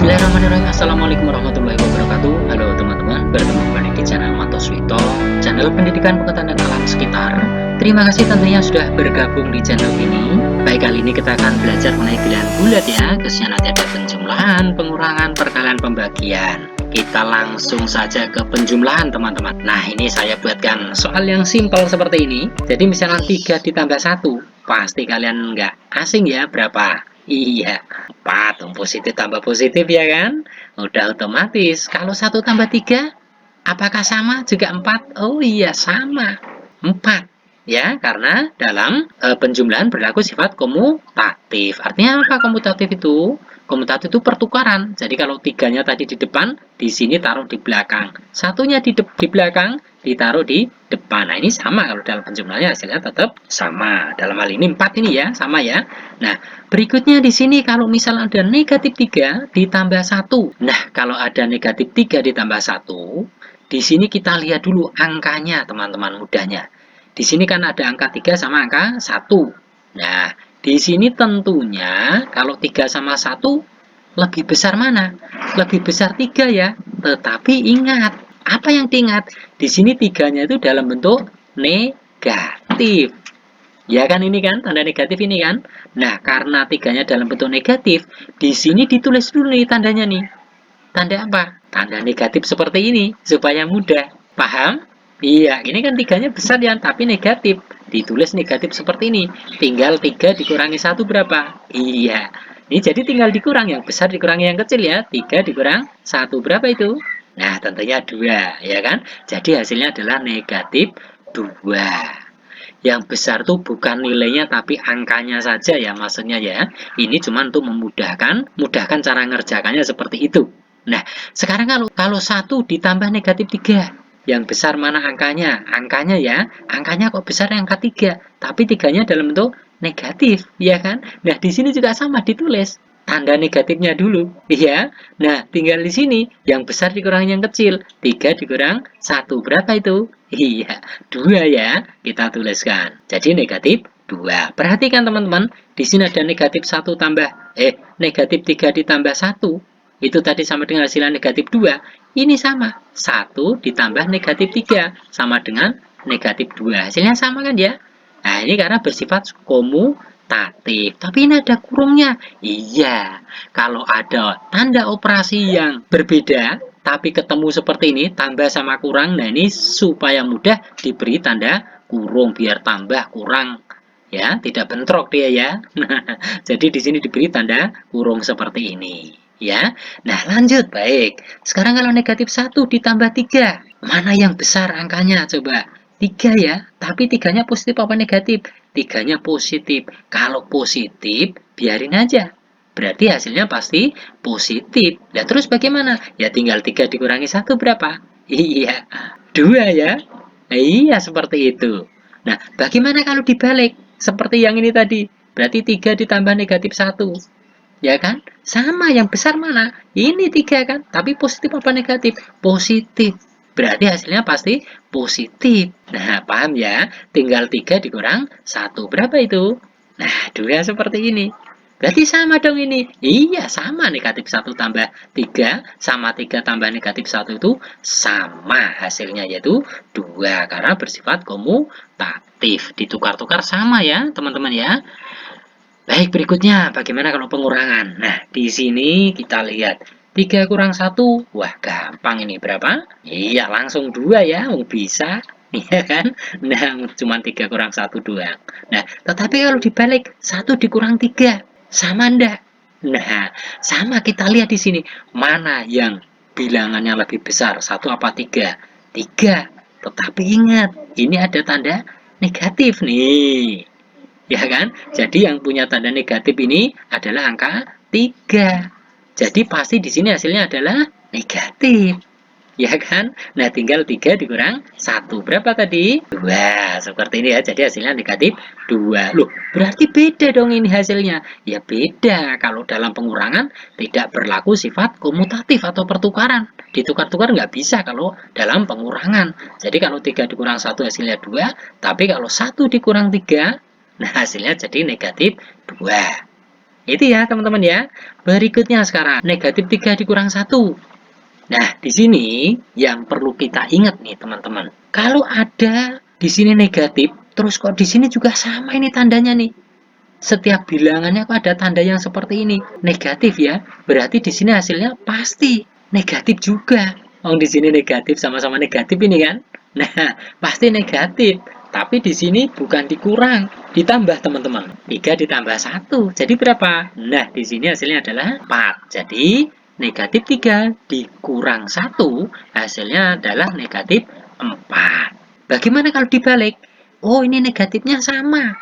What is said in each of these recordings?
Bismillahirrahmanirrahim. Assalamualaikum warahmatullahi wabarakatuh. Halo teman-teman, bertemu kembali di channel Mantoswito, channel pendidikan pengetahuan dan alam sekitar. Terima kasih tentunya sudah bergabung di channel ini. Baik, kali ini kita akan belajar mengenai bilangan bulat ya. Khususnya nanti ada penjumlahan, pengurangan, perkalian, pembagian. Kita langsung saja ke penjumlahan teman-teman. Nah, ini saya buatkan soal yang simpel seperti ini. Jadi misalnya 3 ditambah 1, pasti kalian nggak asing ya berapa? Iya, 4, positif tambah positif ya kan? Udah otomatis. Kalau 1 tambah 3, apakah sama juga 4? Oh iya, sama. 4. Ya, karena dalam penjumlahan berlaku sifat komutatif. Artinya apa komutatif itu? Komutatif itu pertukaran. Jadi kalau 3-nya tadi di depan, di sini taruh di belakang. Satunya di belakang, ditaruh di depan. Nah, ini sama kalau dalam penjumlahannya hasilnya tetap sama. Dalam hal ini 4 ini ya, sama ya. Nah, berikutnya di sini kalau misalnya ada negatif 3 ditambah 1. Nah, kalau ada negatif 3 ditambah 1, di sini kita lihat dulu angkanya teman-teman mudahnya. Di sini kan ada angka 3 sama angka 1. Nah, di sini tentunya kalau 3 sama 1 lebih besar mana? Lebih besar 3 ya. Tetapi ingat, apa yang diingat? Di sini 3-nya itu dalam bentuk negatif. Ya kan ini kan tanda negatif ini kan. Nah, karena 3-nya dalam bentuk negatif, di sini ditulis dulu nih tandanya nih. Tanda apa? Tanda negatif seperti ini supaya mudah. Paham? Iya, ini kan 3-nya besar ya, tapi negatif. Ditulis negatif seperti ini. Tinggal 3 dikurangi 1 berapa? Iya. Ini jadi tinggal dikurang yang besar dikurangi yang kecil ya. 3 dikurang 1 berapa itu? Nah, tentunya 2, ya kan? Jadi hasilnya adalah negatif 2. Yang besar tuh bukan nilainya tapi angkanya saja ya maksudnya ya. Ini cuma untuk mudahkan cara ngerjakannya seperti itu. Nah, sekarang kalau 1 ditambah negatif 3, yang besar mana angkanya? Angkanya ya, angkanya kok besar angka 3, tapi 3-nya dalam bentuk negatif, ya kan? Nah, di sini juga sama ditulis tanda negatifnya dulu, ya. Nah, tinggal di sini yang besar dikurangi yang kecil. 3 dikurang 1 berapa itu? Iya, 2 ya. Kita tuliskan. Jadi negatif 2. Perhatikan teman-teman, di sini ada negatif 1 tambah negatif 3 ditambah 1. Itu tadi sama dengan hasilnya negatif 2. Ini sama. 1 ditambah negatif 3 sama dengan negatif 2. Hasilnya sama kan ya? Nah, ini karena bersifat komutatif. Tapi ini ada kurungnya. Iya, kalau ada tanda operasi yang berbeda, tapi ketemu seperti ini, tambah sama kurang, nah ini supaya mudah diberi tanda kurung, biar tambah kurang. Ya, tidak bentrok dia ya. Jadi di sini diberi tanda kurung seperti ini. Ya, nah lanjut, baik. Sekarang kalau negatif 1 ditambah 3, mana yang besar angkanya? Coba. 3 ya, tapi 3-nya positif apa negatif? 3-nya positif. Kalau positif, biarin aja. Berarti hasilnya pasti positif. Nah, terus bagaimana? Ya tinggal 3 dikurangi 1 berapa? Iya, 2 ya. Nah, iya, seperti itu. Nah, bagaimana kalau dibalik? Seperti yang ini tadi. Berarti 3 ditambah negatif 1. Ya kan? Sama, yang besar mana? Ini 3 kan? Tapi positif apa negatif? Positif. Berarti hasilnya pasti positif. Nah, paham ya? Tinggal 3 dikurang 1. Berapa itu? Nah, 2 seperti ini. Berarti sama dong ini. Iya, sama. Negatif 1 tambah 3 sama 3 tambah negatif 1 itu sama. Hasilnya yaitu 2. Karena bersifat komutatif. Ditukar-tukar sama ya, teman-teman ya. Baik, berikutnya bagaimana kalau pengurangan? Nah, di sini kita lihat 3 kurang 1. Wah, gampang ini berapa? Iya, langsung 2 ya. Oh, bisa. Iya kan? Nah, cuma 3 kurang 1 doang. Nah, tetapi kalau dibalik 1 dikurang 3, sama enggak? Nah, sama kita lihat di sini. Mana yang bilangannya lebih besar? 1 apa 3? 3. Tetapi ingat, ini ada tanda negatif nih. Ya kan? Jadi yang punya tanda negatif ini adalah angka 3. Jadi pasti di sini hasilnya adalah negatif. Ya kan? Nah, tinggal 3 dikurang 1. Berapa tadi? 2. Seperti ini ya. Jadi hasilnya negatif 2. Loh, berarti beda dong ini hasilnya. Ya beda. Kalau dalam pengurangan tidak berlaku sifat komutatif atau pertukaran. Ditukar-tukar nggak bisa kalau dalam pengurangan. Jadi kalau 3 dikurang 1 hasilnya 2. Tapi kalau 1 dikurang 3, nah hasilnya jadi negatif 2. Itu ya teman-teman ya. Berikutnya sekarang, negatif 3 dikurang 1. Nah, di sini yang perlu kita ingat nih teman-teman. Kalau ada di sini negatif, terus kok di sini juga sama ini tandanya nih. Setiap bilangannya kok ada tanda yang seperti ini, negatif ya. Berarti di sini hasilnya pasti negatif juga. Oh, di sini negatif sama-sama negatif ini kan. Nah, pasti negatif. Tapi di sini bukan dikurang, ditambah teman-teman. 3 ditambah 1. Jadi berapa? Nah, di sini hasilnya adalah 4. Jadi negatif 3 dikurang 1 hasilnya adalah negatif 4. Bagaimana kalau dibalik? Oh, ini negatifnya sama.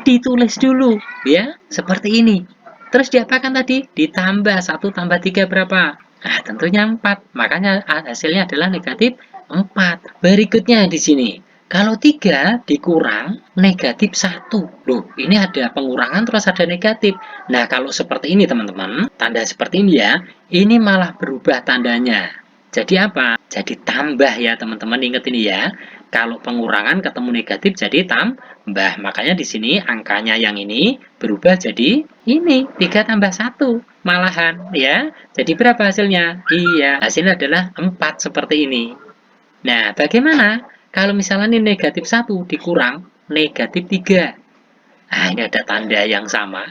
Ditulis dulu ya, seperti ini. Terus diapakan tadi? Ditambah 1 tambah 3 berapa? Nah, tentunya 4. Makanya hasilnya adalah negatif 4. Berikutnya di sini. Kalau 3 dikurang negatif 1. Loh, ini ada pengurangan terus ada negatif. Nah, kalau seperti ini teman-teman, tanda seperti ini ya, ini malah berubah tandanya. Jadi apa? Jadi tambah ya teman-teman, ingat ini ya. Kalau pengurangan ketemu negatif jadi tambah. Makanya di sini angkanya yang ini berubah jadi ini 3 tambah 1 malahan ya. Jadi berapa hasilnya? Iya, hasilnya adalah 4 seperti ini. Nah, bagaimana kalau misalnya ini negatif 1 dikurang negatif 3? Nah, ini ada tanda yang sama.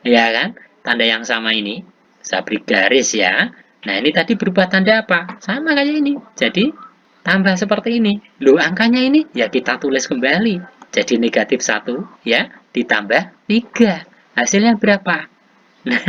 Ya kan? Tanda yang sama ini. Saya beri garis ya. Nah, ini tadi berubah tanda apa? Sama kayak ini. Jadi, tambah seperti ini. Loh, angkanya ini ya kita tulis kembali. Jadi negatif 1 ya, ditambah 3. Hasilnya berapa? Nah,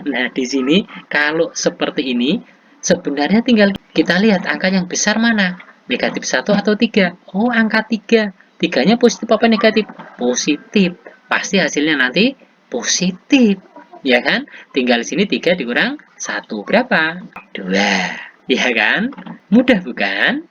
nah di sini kalau seperti ini, sebenarnya tinggal kita lihat angka yang besar mana. Negatif 1 atau 3. Oh, angka 3. Tiganya positif apa negatif? Positif. Pasti hasilnya nanti positif. Ya kan? Tinggal di sini 3 dikurang 1. Berapa? 2. Ya kan? Mudah bukan?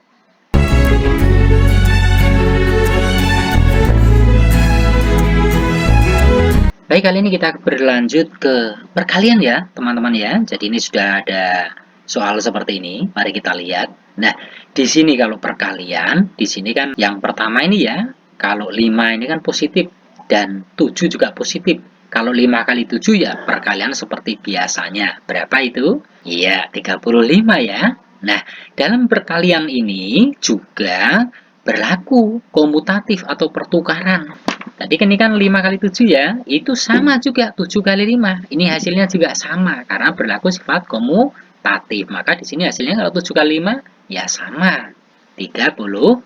Baik, kali ini kita berlanjut ke perkalian ya, teman-teman ya. Jadi ini sudah ada soal seperti ini. Mari kita lihat. Nah, di sini kalau perkalian, di sini kan yang pertama ini ya, kalau 5 ini kan positif dan 7 juga positif. Kalau 5 kali 7 ya perkalian seperti biasanya. Berapa itu? Iya, 35 ya. Nah, dalam perkalian ini juga berlaku komutatif atau pertukaran. Tadi kan ini kan 5 kali 7 ya, itu sama juga 7 kali 5. Ini hasilnya juga sama karena berlaku sifat komutatif. Maka di sini hasilnya kalau 7 kali 5 ya sama 35.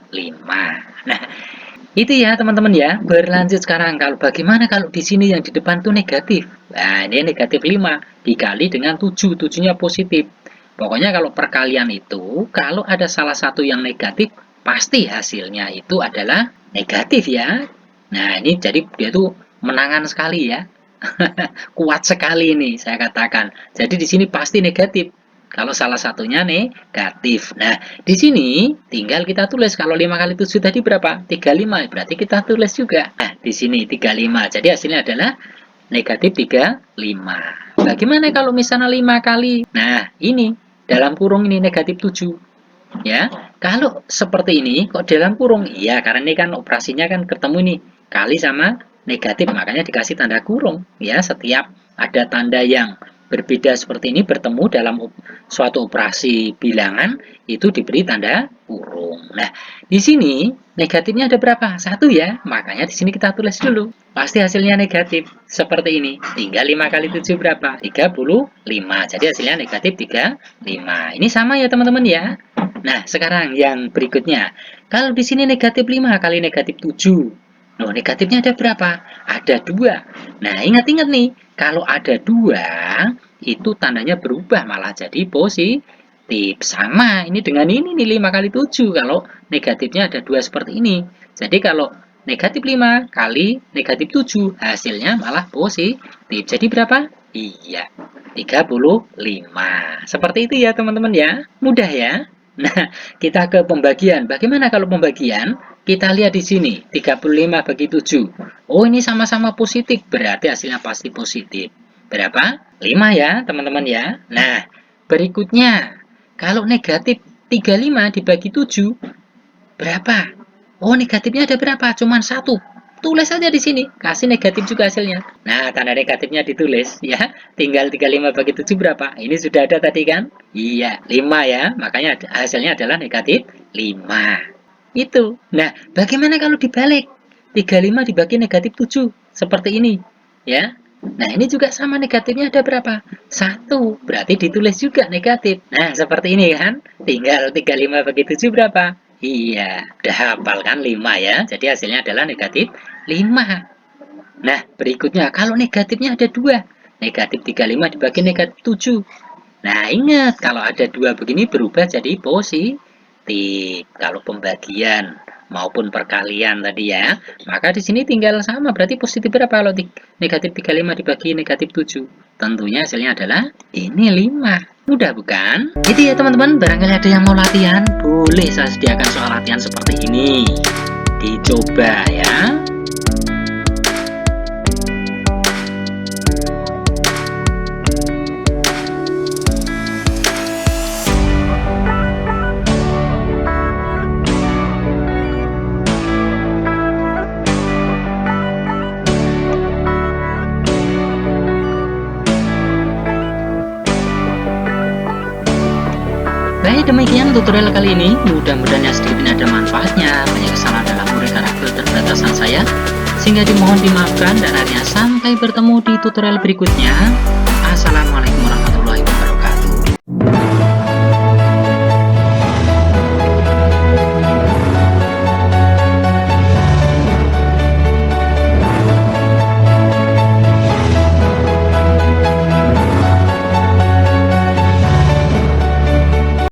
Nah, itu ya teman-teman ya. Berlanjut sekarang kalau bagaimana kalau di sini yang di depan tuh negatif. Nah, ini negatif 5 dikali dengan 7, 7-nya positif. Pokoknya kalau perkalian itu kalau ada salah satu yang negatif pasti hasilnya itu adalah negatif ya. Nah, ini jadi dia tuh menangan sekali ya. Kuat sekali ini saya katakan. Jadi di sini pasti negatif. Kalau salah satunya negatif. Nah, di sini tinggal kita tulis kalau 5 kali 7 tadi berapa? 35. Berarti kita tulis juga. Nah, di sini 35. Jadi hasilnya adalah negatif 35. Bagaimana kalau misalnya 5 kali? Nah, ini dalam kurung ini negatif 7. Ya, kalau seperti ini kok dalam kurung? Iya, karena ini kan operasinya kan ketemu nih kali sama negatif, makanya dikasih tanda kurung. Ya, setiap ada tanda yang berbeda seperti ini bertemu dalam suatu operasi bilangan itu diberi tanda kurung. Nah, di sini negatifnya ada berapa? 1 ya. Makanya di sini kita tulis dulu. Pasti hasilnya negatif seperti ini. Tinggal 5 kali 7 berapa? 35. Jadi hasilnya negatif 35. Ini sama ya teman-teman ya. Nah, sekarang yang berikutnya. Kalau di sini negatif 5 kali negatif 7. Nah, negatifnya ada berapa? Ada 2. Nah, ingat-ingat nih, kalau ada 2, itu tandanya berubah malah jadi positif. Sama, ini dengan ini nih 5 kali 7. Kalau negatifnya ada 2 seperti ini. Jadi kalau negatif 5 kali negatif 7, hasilnya malah positif. Jadi berapa? Iya, 35. Seperti itu ya teman-teman ya. Mudah ya. Nah, kita ke pembagian. Bagaimana kalau pembagian? Kita lihat di sini, 35 bagi 7. Oh, ini sama-sama positif, berarti hasilnya pasti positif. Berapa? 5 ya, teman-teman ya. Nah, berikutnya, kalau negatif 35 dibagi 7, berapa? Oh, negatifnya ada berapa? Cuman 1. tulis aja di sini, kasih negatif juga hasilnya. Nah, tanda negatifnya ditulis ya. Tinggal 35 bagi 7 berapa? Ini sudah ada tadi kan? Iya, 5 ya. Makanya hasilnya adalah negatif 5. Itu. Nah, bagaimana kalau dibalik? 35 dibagi negatif 7. Seperti ini. Ya. Nah, ini juga sama, negatifnya ada berapa? 1. Berarti ditulis juga negatif. Nah, seperti ini kan? Tinggal 35 bagi 7 berapa? Iya, udah hafal kan 5 ya. Jadi hasilnya adalah negatif 5. Nah, berikutnya kalau negatifnya ada 2. Negatif 35 dibagi negatif 7. Nah, ingat kalau ada 2 begini berubah jadi positif. Kalau pembagian maupun perkalian tadi ya. Maka di sini tinggal sama, berarti positif berapa kalau negatif 35 dibagi negatif 7? Tentunya hasilnya adalah ini 5. Mudah bukan? Itu ya teman-teman, barangkali ada yang mau latihan, boleh saya sediakan soal latihan seperti ini. Dicoba ya. Baik, demikian tutorial kali ini. Mudah-mudahan yang sedikit ini ada manfaatnya. Banyak kesalahan dalam uraikan keterbatasan saya, sehingga dimohon dimaafkan dan akhirnya sampai bertemu di tutorial berikutnya. Assalamualaikum warahmatullahi wabarakatuh.